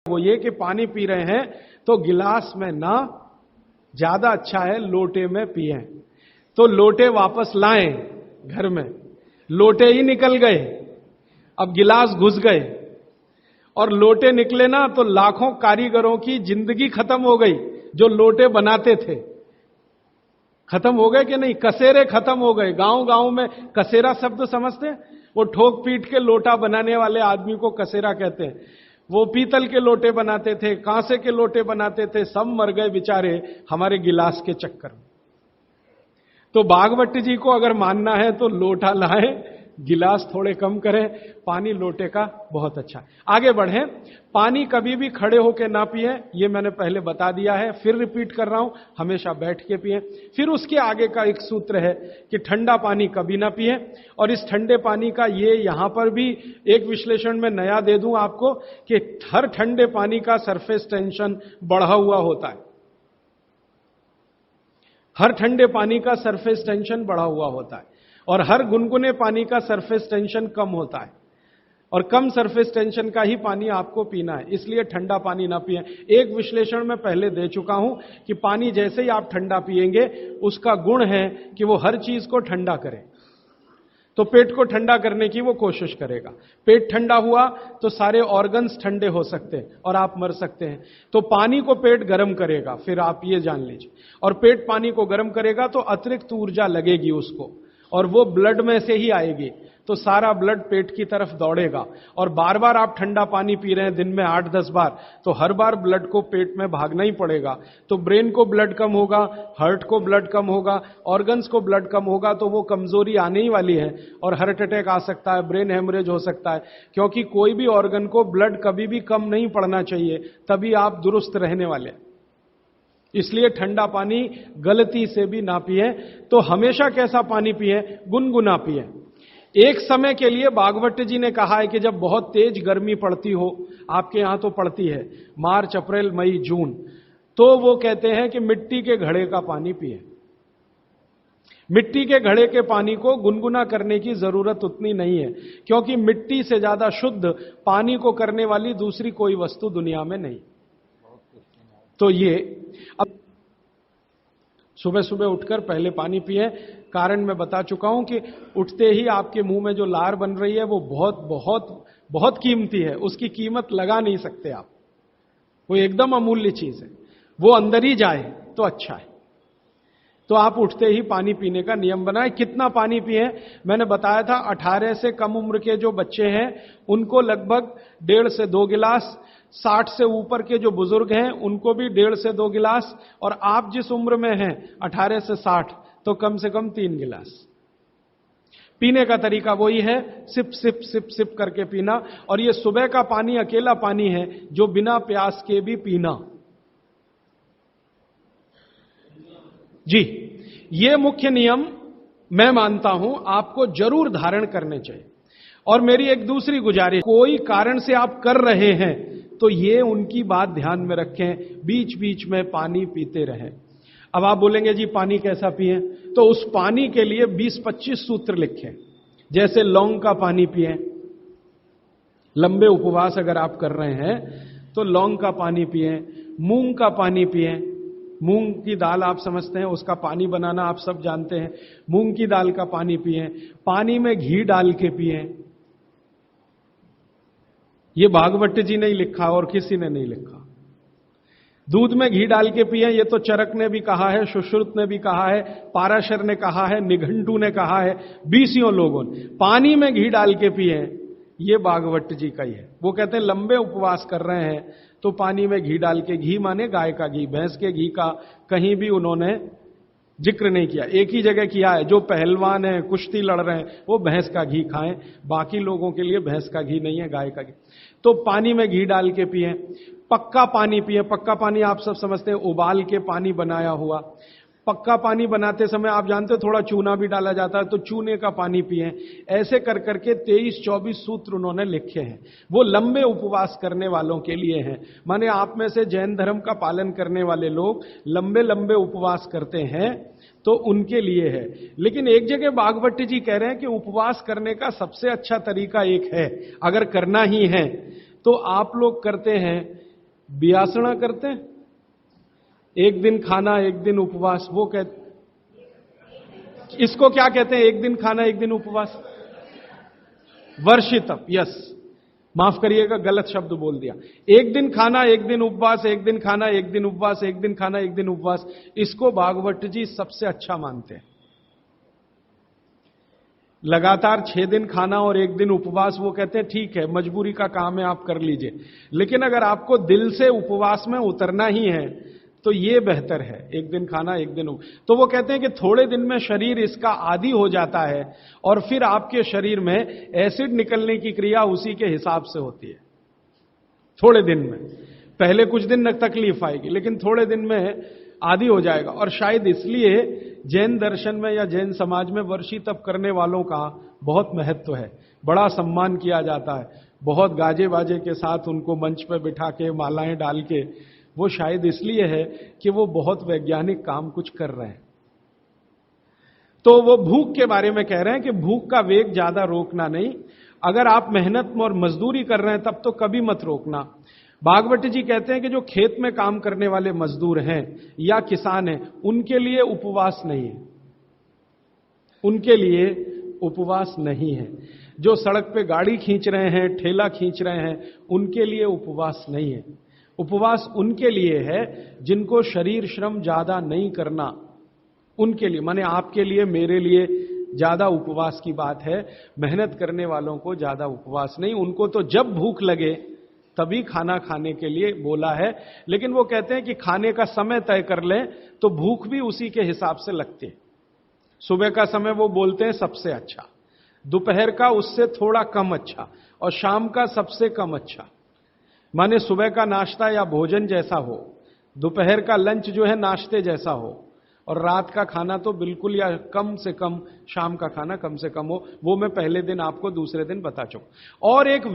वो ये कि पानी पी रहे हैं तो गिलास में ना, ज्यादा अच्छा है लोटे में पिए। तो लोटे वापस लाएं घर में, लोटे ही निकल गए, अब गिलास घुस गए और लोटे निकले ना तो लाखों कारीगरों की जिंदगी खत्म हो गई जो लोटे बनाते थे। खत्म हो गए कि नहीं? कसेरे खत्म हो गए। गांव गांव में कसेरा शब्द समझते हैं? वो ठोक पीट के लोटा बनाने वाले आदमी को कसेरा कहते हैं। वो पीतल के लोटे बनाते थे, कांसे के लोटे बनाते थे, सब मर गए बेचारे हमारे गिलास के चक्कर में। तो भागवत जी को अगर मानना है तो लोटा लाएं, गिलास थोड़े कम करें, पानी लोटे का बहुत अच्छा। आगे बढ़ें। पानी कभी भी खड़े होकर ना पिए, ये मैंने पहले बता दिया है, फिर रिपीट कर रहा हूं, हमेशा बैठ के पिए। फिर उसके आगे का एक सूत्र है कि ठंडा पानी कभी ना पिए। और इस ठंडे पानी का ये यहां पर भी एक विश्लेषण में नया दे दूं आपको कि हर ठंडे पानी का सरफेस टेंशन बढ़ा हुआ होता है। हर ठंडे पानी का सरफेस टेंशन बढ़ा हुआ होता है और हर गुनगुने पानी का सरफेस टेंशन कम होता है, और कम सरफेस टेंशन का ही पानी आपको पीना है। इसलिए ठंडा पानी ना पिएं। एक विश्लेषण में पहले दे चुका हूं कि पानी जैसे ही आप ठंडा पिएंगे उसका गुण है कि वो हर चीज को ठंडा करे। तो पेट को ठंडा करने की वो कोशिश करेगा। पेट ठंडा हुआ तो सारे ऑर्गन्स ठंडे हो सकते हैं और आप मर सकते हैं। तो पानी को पेट गर्म करेगा, फिर आप ये जान लीजिए। और पेट पानी को गर्म करेगा तो अतिरिक्त ऊर्जा लगेगी उसको, और वो ब्लड में से ही आएगी। तो सारा ब्लड पेट की तरफ दौड़ेगा। और बार बार आप ठंडा पानी पी रहे हैं दिन में 8-10 बार, तो हर बार ब्लड को पेट में भागना ही पड़ेगा। तो ब्रेन को ब्लड कम होगा, हार्ट को ब्लड कम होगा, ऑर्गन्स को ब्लड कम होगा, तो वो कमजोरी आने ही वाली है और हार्ट अटैक आ सकता है, ब्रेन हेमरेज हो सकता है। क्योंकि कोई भी ऑर्गन को ब्लड कभी भी कम नहीं पड़ना चाहिए, तभी आप दुरुस्त रहने वाले। इसलिए ठंडा पानी गलती से भी ना पिए। तो हमेशा कैसा पानी पिए? गुनगुना पिए। एक समय के लिए भागवत जी ने कहा है कि जब बहुत तेज गर्मी पड़ती हो, आपके यहां तो पड़ती है मार्च, अप्रैल, मई, जून, तो वो कहते हैं कि मिट्टी के घड़े का पानी पिए। मिट्टी के घड़े के पानी को गुनगुना करने की जरूरत उतनी नहीं है, क्योंकि मिट्टी से ज्यादा शुद्ध पानी को करने वाली दूसरी कोई वस्तु दुनिया में नहीं। तो ये अब सुबह सुबह उठकर पहले पानी पिए। कारण मैं बता चुका हूं कि उठते ही आपके मुंह में जो लार बन रही है वो बहुत बहुत बहुत कीमती है, उसकी कीमत लगा नहीं सकते आप। वो एकदम अमूल्य चीज है, वो अंदर ही जाए तो अच्छा है। तो आप उठते ही पानी पीने का नियम बनाएं। कितना पानी पिए? मैंने बताया था 18 से कम उम्र के जो बच्चे हैं उनको लगभग 1.5 से 2 गिलास, 60 से ऊपर के जो बुजुर्ग हैं उनको भी 1.5 से 2 गिलास, और आप जिस उम्र में हैं 18 से 60 तो कम से कम 3 गिलास। पीने का तरीका वही है, सिप सिप सिप सिप करके पीना। और ये सुबह का पानी अकेला पानी है जो बिना प्यास के भी पीना। जी, ये मुख्य नियम मैं मानता हूं आपको जरूर धारण करने चाहिए। और मेरी एक दूसरी गुजारिश, कोई कारण से आप कर रहे हैं तो ये उनकी बात ध्यान में रखें, बीच बीच में पानी पीते रहें। अब आप बोलेंगे जी पानी कैसा पिए? तो उस पानी के लिए 20-25 सूत्र लिखें। जैसे लौंग का पानी पिए, लंबे उपवास अगर आप कर रहे हैं तो लौंग का पानी पिए। मूंग का पानी पिए, मूंग की दाल आप समझते हैं, उसका पानी बनाना आप सब जानते हैं। मूंग की दाल का पानी पिए। पानी में घी डाल के पिए। ये भागवत जी ने ही लिखा और किसी ने नहीं लिखा। दूध में घी डाल के पिए, ये तो चरक ने भी कहा है, सुश्रुत ने भी कहा है, पाराशर ने कहा है, निघंटू ने कहा है, 20 लोगों ने। पानी में घी डाल के पिए, ये भागवत जी का ही है। वो कहते हैं लंबे उपवास कर रहे हैं तो पानी में घी डाल के, घी माने गाय का घी, भैंस के घी का कहीं भी उन्होंने जिक्र नहीं किया। एक ही जगह किया है, जो पहलवान है, कुश्ती लड़ रहे हैं, वो भैंस का घी खाएं, बाकी लोगों के लिए भैंस का घी नहीं है, गाय का घी। तो पानी में घी डाल के पिए। पक्का पानी पिए। पक्का पानी आप सब समझते हैं, उबाल के पानी बनाया हुआ। पक्का पानी बनाते समय आप जानते हो थोड़ा चूना भी डाला जाता है, तो चूने का पानी पिए। ऐसे कर करके 23-24 सूत्र उन्होंने लिखे हैं। वो लंबे उपवास करने वालों के लिए हैं। माने आप में से जैन धर्म का पालन करने वाले लोग लंबे लंबे उपवास करते हैं तो उनके लिए है। लेकिन एक जगह भागवत जी कह रहे हैं कि उपवास करने का सबसे अच्छा तरीका एक है, अगर करना ही है तो आप लोग करते हैं बियासना करते हैं, एक दिन खाना एक दिन उपवास, वो कहते, इसको क्या कहते हैं, एक दिन खाना एक दिन उपवास? वर्षितप, यस, माफ करिएगा गलत शब्द बोल दिया। एक दिन खाना एक दिन उपवास, एक दिन खाना एक दिन उपवास, एक दिन खाना एक दिन उपवास, इसको भागवत जी सबसे अच्छा मानते हैं। लगातार 6 दिन खाना और एक दिन उपवास, वो कहते हैं ठीक है, मजबूरी का काम है, आप कर लीजिए, लेकिन अगर आपको दिल से उपवास में उतरना ही है तो ये बेहतर है, एक दिन खाना एक दिन तो वो कहते हैं कि थोड़े दिन में शरीर इसका आदी हो जाता है और फिर आपके शरीर में एसिड निकलने की क्रिया उसी के हिसाब से होती है। थोड़े दिन में, पहले कुछ दिन तकलीफ आएगी, लेकिन थोड़े दिन में आदी हो जाएगा। और शायद इसलिए जैन दर्शन में या जैन समाज में वर्षी तप करने वालों का बहुत महत्व है, बड़ा सम्मान किया जाता है, बहुत गाजे बाजे के साथ उनको मंच पर बिठा के मालाएं डाल के, वो शायद इसलिए है कि वो बहुत वैज्ञानिक काम कुछ कर रहे हैं। तो वो भूख के बारे में कह रहे हैं कि भूख का वेग ज्यादा रोकना नहीं, अगर आप मेहनत और मजदूरी कर रहे हैं तब तो कभी मत रोकना। भागवत जी कहते हैं कि जो खेत में काम करने वाले मजदूर हैं या किसान हैं, उनके लिए उपवास नहीं है, उनके लिए उपवास नहीं है। जो सड़क पे गाड़ी खींच रहे हैं, ठेला खींच रहे हैं, उनके लिए उपवास नहीं है। उपवास उनके लिए है जिनको शरीर श्रम ज्यादा नहीं करना, उनके लिए, माने आपके लिए मेरे लिए ज्यादा उपवास की बात है, मेहनत करने वालों को ज्यादा उपवास नहीं। उनको तो जब भूख लगे तभी खाना खाने के लिए बोला है, लेकिन वो कहते हैं कि खाने का समय तय कर लें तो भूख भी उसी के हिसाब से लगती है। सुबह का समय वो बोलते हैं सबसे अच्छा, दोपहर का उससे थोड़ा कम अच्छा, और शाम का सबसे कम अच्छा। माने सुबह का नाश्ता या भोजन जैसा हो, दोपहर का लंच जो है नाश्ते जैसा हो, और रात का खाना तो बिल्कुल या कम से कम, शाम का खाना कम से कम हो। वो मैं पहले दिन आपको दूसरे दिन बता चुका। और एक